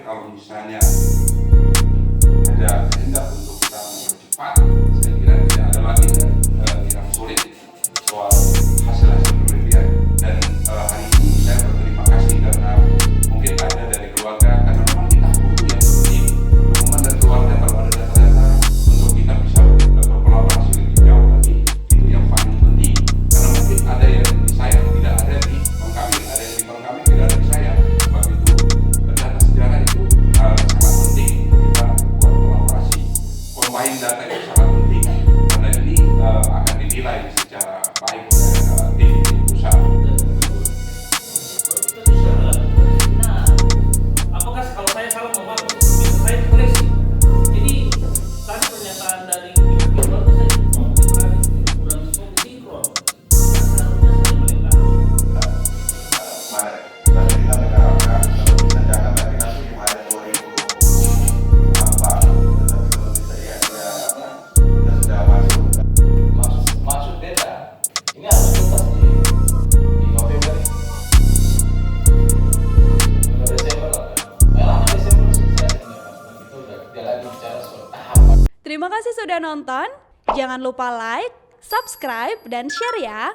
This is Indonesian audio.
kalau misalnya ada kehendak untuk kita mempercepat, saya kira tidak ada lagi yang sulit soal hasil-hasil penelitian. Dan hari ini saya berterima kasih karena mungkin ada dari keluarga, karena memang kita butuh yang seperti ini, dukungan dari keluarga kalau ada data-data untuk kita bisa berkolaborasi lebih jauh lagi. Itu yang paling penting, karena mungkin ada yang di saya tidak ada di Bang Kamil, ada yang di Bang Kamil tidak ada di saya. Sebab itu data sejarah itu sangat penting kita buat kolaborasi. Combine data itu sangat penting karena ini akan dinilai secara baik oleh tim pusat. Nah, apakah kalau saya salah ngomong, bisa saya dikoreksi. Jadi tadi pernyataan dari pihak keluarga saya kurang sinkron. Seharusnya saya mereka. Mari kita mengharapkan kalau bisa jangan tapi nanti di Maret 2024 tetapi kalau bisa ya kita sudah masuk beda. Ini harus tuntas di November ini. Desember lah. Lama Desember selesai itu udah dia lagi bicara soal tahapan. Terima kasih sudah nonton. Jangan lupa like, subscribe, dan share ya.